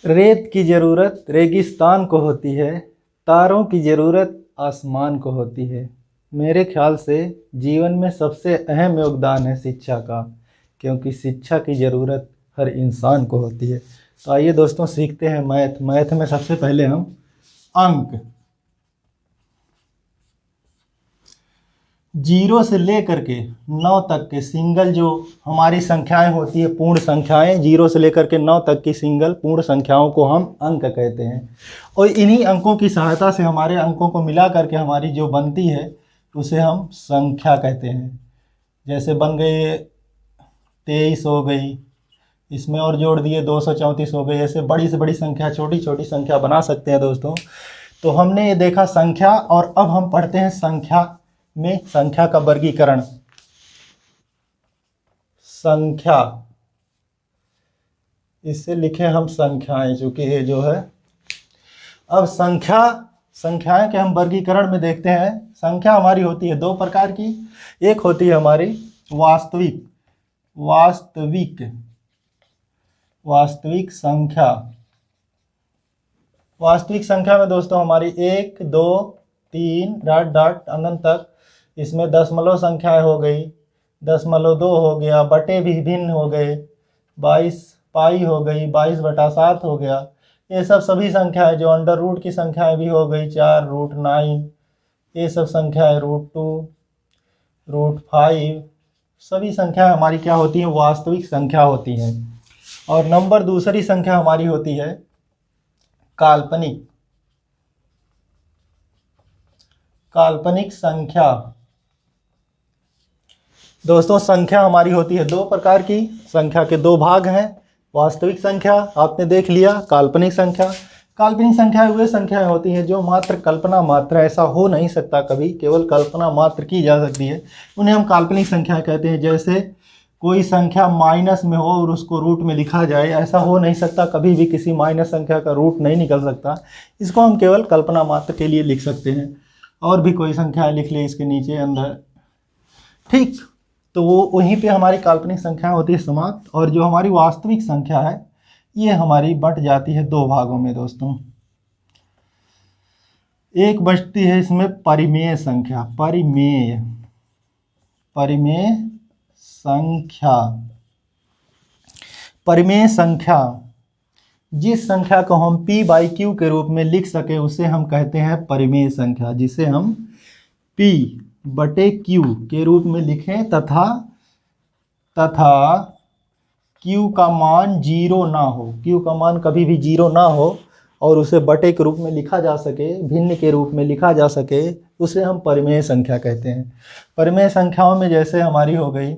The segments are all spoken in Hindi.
रेत की ज़रूरत रेगिस्तान को होती है, तारों की ज़रूरत आसमान को होती है। मेरे ख्याल से जीवन में सबसे अहम योगदान है शिक्षा का, क्योंकि शिक्षा की ज़रूरत हर इंसान को होती है। तो आइए दोस्तों सीखते हैं मैथ। मैथ में सबसे पहले हम अंक 0 से लेकर के 9 तक के सिंगल जो हमारी संख्याएं होती है, पूर्ण संख्याएं, 0 से लेकर के 9 तक की सिंगल पूर्ण संख्याओं को हम अंक कहते हैं। और इन्हीं अंकों की सहायता से हमारे अंकों को मिला करके हमारी जो बनती है उसे हम संख्या कहते हैं। जैसे बन गए 23 हो गई, इसमें और जोड़ दिए 234 हो गई। ऐसे बड़ी से बड़ी संख्या, छोटी छोटी संख्या बना सकते हैं दोस्तों। तो हमने ये देखा संख्या, और अब हम पढ़ते हैं संख्या में संख्या का वर्गीकरण। संख्या, इससे लिखे हम संख्याएं, चूंकि ये जो है। अब संख्याएं के हम वर्गीकरण में देखते हैं। संख्या हमारी होती है दो प्रकार की। एक होती है हमारी वास्तविक संख्या। वास्तविक संख्या में दोस्तों हमारी 1 2 3 डॉट डॉट अनंत तक, इसमें दशमलव संख्याएं हो गई, 0.2 हो गया, बटे भी भिन्न हो गए, 22 पाई हो गई, 22/7 हो गया। ये सब सभी संख्याएं, जो अंडर रूट की संख्याएं भी हो गई, 4 √9, ये सब संख्याएं √2 √5, सभी संख्याएं हमारी क्या होती हैं? वास्तविक संख्या होती हैं। और नंबर दूसरी संख्या हमारी होती है काल्पनिक संख्या। दोस्तों संख्या हमारी होती है दो प्रकार की। संख्या के दो भाग हैं। वास्तविक संख्या आपने देख लिया, काल्पनिक संख्या। काल्पनिक संख्याएं वे संख्याएं होती हैं जो मात्र कल्पना मात्र, ऐसा हो नहीं सकता कभी, केवल कल्पना मात्र की जा सकती है, उन्हें हम काल्पनिक संख्याएं कहते हैं। जैसे कोई संख्या माइनस में हो और उसको रूट में लिखा जाए, ऐसा हो नहीं सकता कभी भी, किसी माइनस संख्या का रूट नहीं निकल सकता। इसको हम केवल कल्पना मात्र के लिए लिख सकते हैं। और भी कोई संख्याएं लिख ले इसके नीचे अंदर, ठीक। तो वो वहीं पे हमारी काल्पनिक संख्या होती है समाप्त। और जो हमारी वास्तविक संख्या है, ये हमारी बंट जाती है दो भागों में दोस्तों। एक बचती है इसमें परिमेय संख्या। परिमेय संख्या, जिस संख्या को हम p/q के रूप में लिख सके उसे हम कहते हैं परिमेय संख्या। जिसे हम p/q के रूप में लिखें तथा q का मान 0 ना हो, q का मान कभी भी 0 ना हो और उसे बटे के रूप में लिखा जा सके, भिन्न के रूप में लिखा जा सके, उसे हम परिमेय संख्या कहते हैं। परिमेय संख्याओं में जैसे हमारी हो गई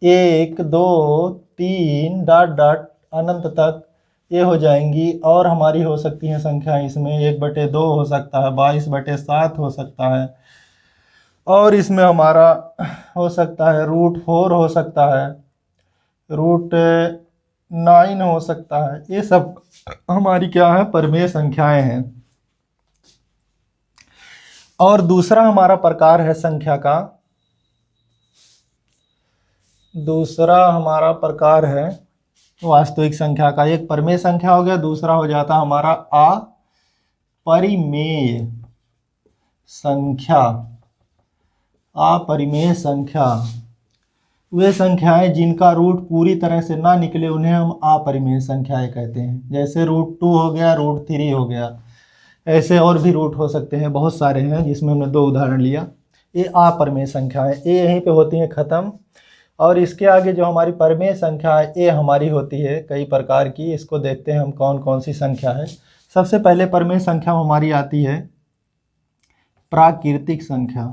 1 2 3 डॉट डॉट अनंत तक, ये हो जाएंगी। और हमारी हो सकती हैं संख्याएं इसमें 1/2 हो सकता है, 22/7 हो सकता है, और इसमें हमारा हो सकता है √4 हो सकता है, √9 हो सकता है। ये सब हमारी क्या है? परिमेय संख्याएं हैं। और दूसरा हमारा प्रकार है संख्या का, दूसरा हमारा प्रकार है वास्तविक संख्या का। एक परिमेय संख्या हो गया, दूसरा हो जाता हमारा अपरिमेय संख्या। अपरिमेय संख्या वे संख्याएं जिनका रूट पूरी तरह से ना निकले, उन्हें हम अपरिमेय संख्याएं कहते हैं। जैसे √2 हो गया, √3 हो गया, ऐसे और भी रूट हो सकते हैं, बहुत सारे हैं, जिसमें हमने 2 उदाहरण लिया। ये अपरिमेय संख्याएं, ये यहीं पे होती हैं ख़त्म। और इसके आगे जो हमारी परिमेय संख्या है, ये हमारी होती है कई प्रकार की। इसको देखते हैं हम कौन कौन सी संख्या है। सबसे पहले परिमेय संख्या हमारी आती है प्राकृतिक संख्या।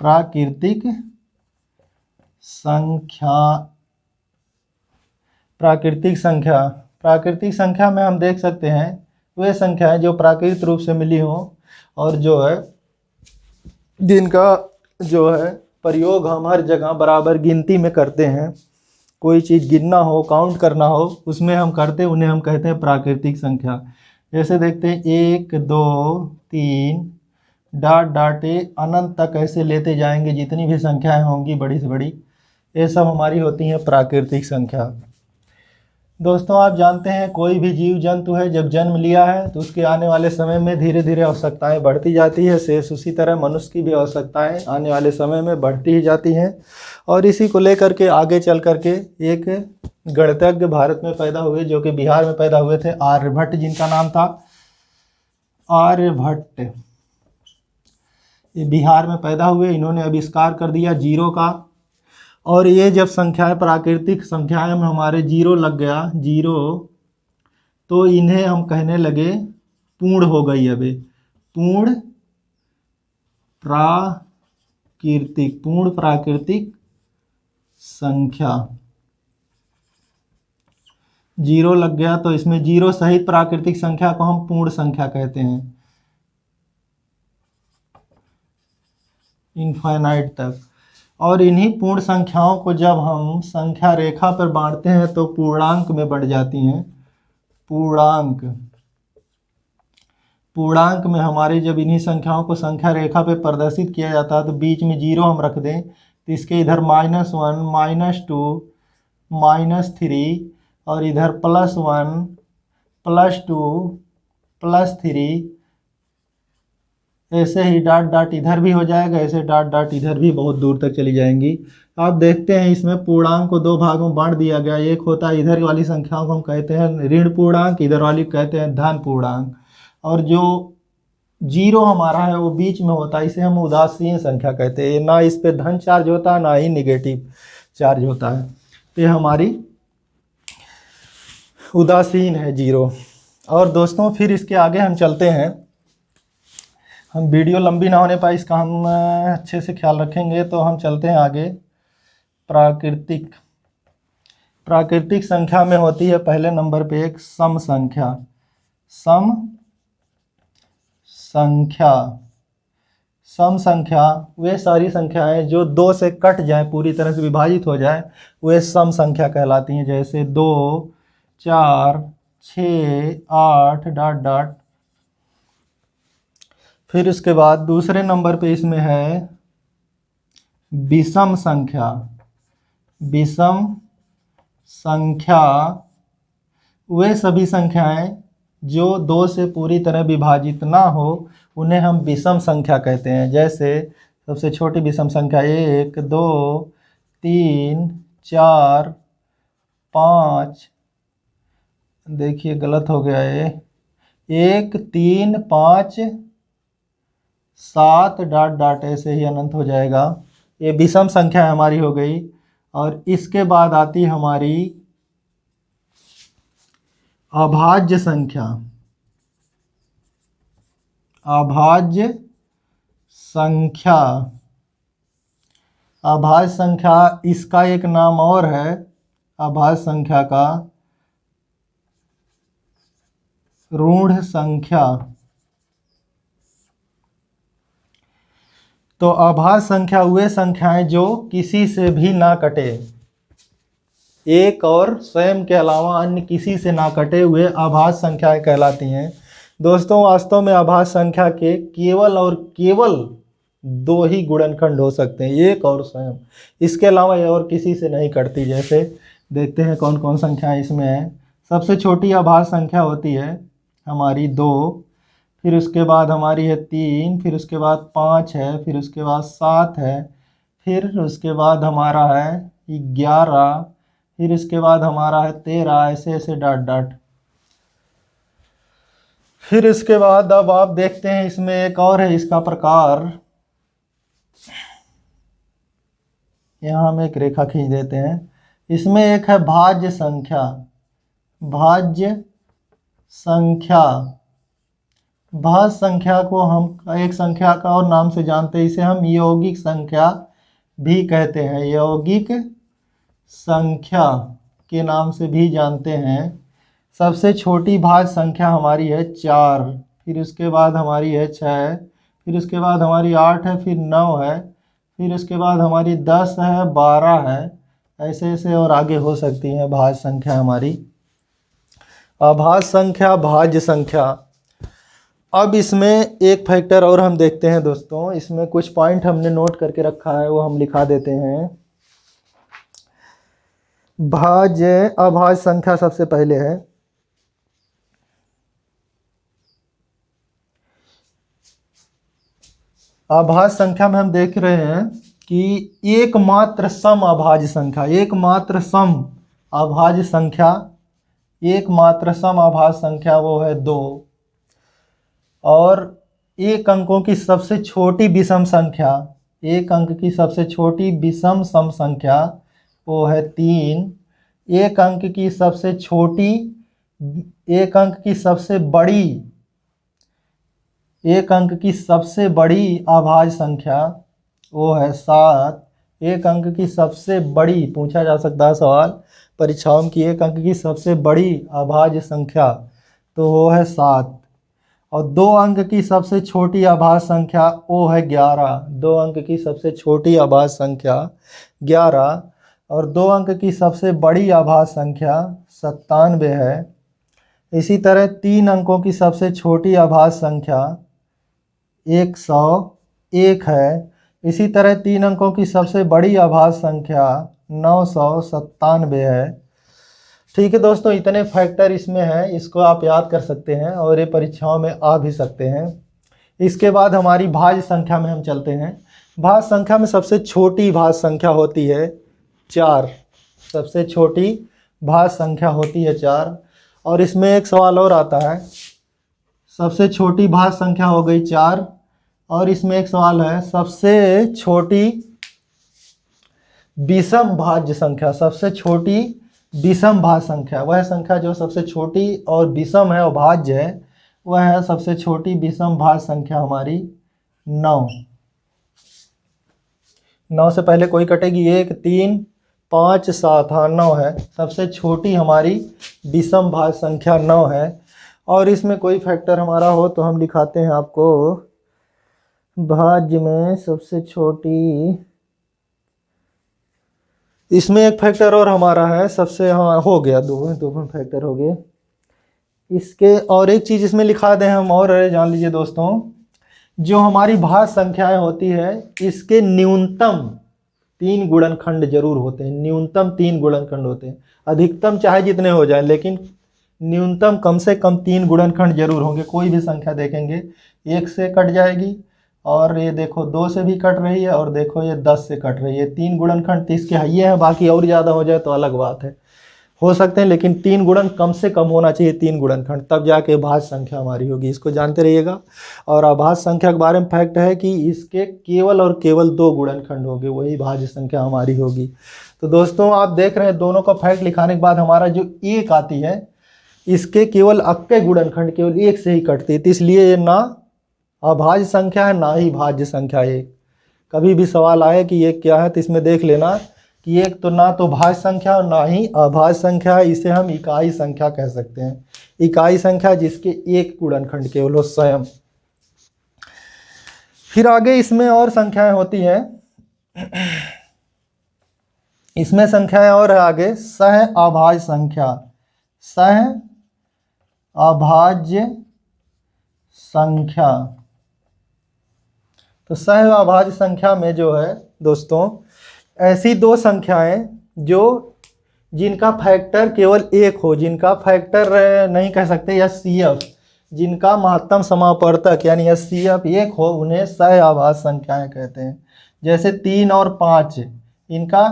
प्राकृतिक संख्या में हम देख सकते हैं वे संख्याएं जो प्राकृतिक रूप से मिली हों और जो है जिनका जो है प्रयोग हम हर जगह बराबर गिनती में करते हैं। कोई चीज़ गिनना हो, काउंट करना हो, उसमें हम करते हैं, उन्हें हम कहते हैं प्राकृतिक संख्या। जैसे देखते हैं 1 2 3 डॉट डॉट अनंत तक ऐसे लेते जाएंगे, जितनी भी संख्याएं होंगी बड़ी से बड़ी, ये सब हमारी होती हैं प्राकृतिक संख्या। दोस्तों आप जानते हैं कोई भी जीव जंतु है जब जन्म लिया है तो उसके आने वाले समय में धीरे धीरे आवश्यकताएं बढ़ती जाती है। शेष उसी तरह मनुष्य की भी आवश्यकताएं आने वाले समय में बढ़ती ही जाती हैं। और इसी को लेकर के आगे चल करके एक गणितज्ञ भारत में पैदा हुए जो कि बिहार में पैदा हुए थे, आर्यभट्ट जिनका नाम था। आर्यभट्ट ये बिहार में पैदा हुए। इन्होंने आविष्कार कर दिया जीरो का। और ये जब संख्याएं प्राकृतिक संख्याएं में हमारे जीरो लग गया, जीरो, तो इन्हें हम कहने लगे पूर्ण हो गई। अब पूर्ण प्राकृतिक संख्या, जीरो लग गया तो इसमें जीरो सहित प्राकृतिक संख्या को हम पूर्ण संख्या कहते हैं, इनफाइनाइट तक। और इन्हीं पूर्ण संख्याओं को जब हम संख्या रेखा पर बांटते हैं तो पूर्णांक में बढ़ जाती हैं। पूर्णांक में हमारी जब इन्हीं संख्याओं को संख्या रेखा पे प्रदर्शित किया जाता है तो बीच में जीरो हम रख दें तो इसके इधर -1, -2, -3 और इधर +1, +2, +3, ऐसे ही डॉट डॉट इधर भी हो जाएगा, ऐसे डॉट डॉट इधर भी बहुत दूर तक चली जाएंगी। आप देखते हैं इसमें पूर्णांक को दो भागों में बांट दिया गया। एक होता है इधर वाली संख्याओं को हम कहते हैं ऋण पूर्णांक, इधर वाली कहते हैं धन पूर्णांक। और जो जीरो हमारा है वो बीच में होता है, इसे हम उदासीन संख्या कहते हैं। ना इस पे धन चार्ज होता है ना ही निगेटिव चार्ज होता है, तो ये हमारी उदासीन है जीरो। और दोस्तों फिर इसके आगे हम चलते हैं। हम वीडियो लंबी ना होने पाए इसका हम अच्छे से ख्याल रखेंगे, तो हम चलते हैं आगे। प्राकृतिक संख्या में होती है पहले नंबर पे एक सम संख्या। सम संख्या वे सारी संख्याएं जो दो से कट जाएं, पूरी तरह से विभाजित हो जाए, वे सम संख्या कहलाती हैं। जैसे 2, 4, 6, 8 डॉट डॉट। फिर उसके बाद दूसरे नंबर पे इसमें है विषम संख्या। वे सभी संख्याएं जो दो से पूरी तरह विभाजित ना हो उन्हें हम विषम संख्या कहते हैं। जैसे सबसे छोटी विषम संख्या 1, 2, 3, 4, 5, देखिए गलत हो गया ये, 1, 3, 5, 7 डॉट डॉट ऐसे ही अनंत हो जाएगा। ये विषम संख्या हमारी हो गई। और इसके बाद आती हमारी अभाज्य संख्या। अभाज्य संख्या इसका एक नाम और है, अभाज्य संख्या का ऋण संख्या। तो अभाज्य संख्या वे संख्याएं जो किसी से भी ना कटे, एक और स्वयं के अलावा अन्य किसी से ना कटे हुए अभाज्य संख्याएं कहलाती हैं। दोस्तों वास्तव में अभाज्य संख्या के केवल और केवल दो ही गुणनखंड हो सकते हैं, एक और स्वयं, इसके अलावा ये और किसी से नहीं कटती। जैसे देखते हैं कौन कौन संख्याएं इसमें है। सबसे छोटी अभाज्य संख्या होती है हमारी 2, फिर उसके बाद हमारी है 3, फिर उसके बाद 5 है, फिर उसके बाद 7 है, फिर उसके बाद हमारा है 11, फिर इसके बाद हमारा है 13, ऐसे ऐसे डॉट डॉट। फिर इसके बाद अब आप देखते हैं इसमें एक और है इसका प्रकार, यहाँ हम एक रेखा खींच देते हैं। इसमें एक है भाज्य संख्या। भाज्य संख्या को हम एक संख्या का और नाम से जानते हैं, इसे हम यौगिक संख्या भी कहते हैं, यौगिक संख्या के नाम से भी जानते हैं। सबसे छोटी भाज्य संख्या हमारी है 4, फिर उसके बाद हमारी है 6, फिर उसके बाद हमारी 8 है, फिर 9 है, फिर उसके बाद हमारी 10 है, 12 है, ऐसे ऐसे और आगे हो सकती हैं भाज्य संख्या हमारी। अभाज्य संख्या, भाज्य संख्या। अब इसमें एक फैक्टर और हम देखते हैं दोस्तों, इसमें कुछ पॉइंट हमने नोट करके रखा है वो हम लिखा देते हैं। भाज्य अभाज्य संख्या सबसे पहले है। अभाज्य संख्या में हम देख रहे हैं कि एकमात्र सम अभाज्य संख्या, एकमात्र सम अभाज्य संख्या, एकमात्र सम अभाज्य संख्या वो है 2। और एक अंकों की सबसे छोटी विषम संख्या, एक अंक की सबसे छोटी विषम सम संख्या वो है 3। एक अंक की सबसे छोटी, एक अंक की सबसे बड़ी, एक अंक की सबसे बड़ी अभाज्य संख्या वो है 7। एक अंक की सबसे बड़ी, पूछा जा सकता है सवाल परीक्षाओं में कि एक अंक की सबसे बड़ी अभाज्य संख्या, तो वो है 7। और 2 अंक की सबसे छोटी अभाज्य संख्या वो है 11। 2 अंक की सबसे छोटी अभाज्य संख्या 11 और 2 अंक की सबसे बड़ी अभाज्य संख्या 97 है। इसी तरह 3 अंकों की सबसे छोटी अभाज्य संख्या 101 है। इसी तरह 3 अंकों की सबसे बड़ी अभाज्य संख्या 997 है। ठीक है दोस्तों, इतने फैक्टर इसमें हैं, इसको आप याद कर सकते हैं और ये परीक्षाओं में आ भी सकते हैं। इसके बाद हमारी भाज्य संख्या में हम चलते हैं। भाज्य संख्या में सबसे छोटी भाज्य संख्या होती है 4। सबसे छोटी भाज्य संख्या होती है 4। और इसमें एक सवाल और आता है, सबसे छोटी भाज्य संख्या हो गई 4 और इसमें एक सवाल है सबसे छोटी विषम भाज्य संख्या। सबसे छोटी विषम भाज्य संख्या, वह संख्या जो सबसे छोटी और विषम है और भाज्य है, वह है सबसे छोटी विषम भाज्य संख्या हमारी 9। 9 से पहले कोई कटेगी 1, 3, 5, 7, हाँ 9 है। सबसे छोटी हमारी विषम भाज्य संख्या 9 है। और इसमें कोई फैक्टर हमारा हो तो हम लिखाते हैं आपको, भाज्य में सबसे छोटी, इसमें एक फैक्टर और हमारा है सबसे, हाँ हो गया, दो फैक्टर हो गए इसके। और एक चीज़ इसमें लिखा दें हम, और जान लीजिए दोस्तों, जो हमारी भाज्य संख्याएं होती है इसके न्यूनतम 3 गुणनखंड जरूर होते हैं। न्यूनतम 3 गुणनखंड होते हैं। अधिकतम चाहे जितने हो जाए लेकिन न्यूनतम कम से कम 3 गुणनखंड जरूर होंगे। कोई भी संख्या देखेंगे 1 से कट जाएगी, और ये देखो 2 से भी कट रही है, और देखो ये 10 से कट रही है। 3 गुणनखंड तो इसके ये हैं, बाकी और ज़्यादा हो जाए तो अलग बात है, हो सकते हैं, लेकिन 3 गुणन कम से कम होना चाहिए, 3 गुणनखंड, तब जाके भाज्य संख्या हमारी होगी। इसको जानते रहिएगा। और अभाज्य संख्या के बारे में फैक्ट है कि इसके केवल और केवल 2 गुणनखंड होंगे, वही भाज्य संख्या हमारी होगी। तो दोस्तों आप देख रहे हैं, दोनों का फैक्ट लिखाने के बाद हमारा जो 1 आती है, इसके केवल अक्के गुणनखंड केवल 1 से ही कटती है, तो इसलिए ये ना अभाज्य संख्या है ना ही भाज्य संख्या है। कभी भी सवाल आए कि ये क्या है, तो इसमें देख लेना कि एक तो ना तो भाज्य संख्या और ना ही अभाज्य संख्या है। इसे हम इकाई संख्या कह सकते हैं। इकाई संख्या जिसके 1 गुणनखंड केवल हो, स्वयं। फिर आगे इसमें और संख्याएं होती हैं। इसमें संख्याएं और है आगे, सह अभाज्य संख्या। सह अभाज्य संख्या, तो सह अभाज्य संख्या में जो है दोस्तों, ऐसी 2 संख्याएं जो जिनका फैक्टर केवल 1 हो, जिनका फैक्टर नहीं कह सकते HCF, जिनका महत्तम समापवर्तक यानी HCF 1 हो, उन्हें सह अभाज्य संख्याएं कहते हैं। जैसे 3 और 5, इनका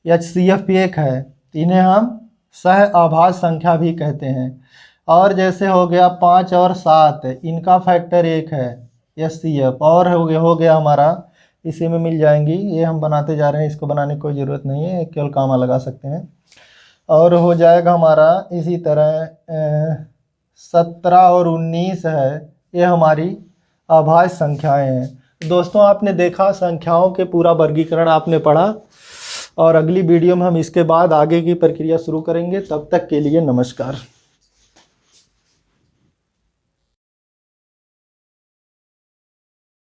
HCF 1 है, इन्हें हम सह अभाज्य संख्या भी कहते हैं। और जैसे हो गया 5 और 7, इनका फैक्टर 1 है HCF, और हो गया हमारा, इसी में मिल जाएंगी। ये हम बनाते जा रहे हैं, इसको बनाने की कोई ज़रूरत नहीं है, केवल कामा लगा सकते हैं। और हो जाएगा हमारा इसी तरह 17 और 19 है, ये हमारी अभाज्य संख्याएं हैं। दोस्तों आपने देखा, संख्याओं के पूरा वर्गीकरण आपने पढ़ा, और अगली वीडियो में हम इसके बाद आगे की प्रक्रिया शुरू करेंगे। तब तक के लिए नमस्कार।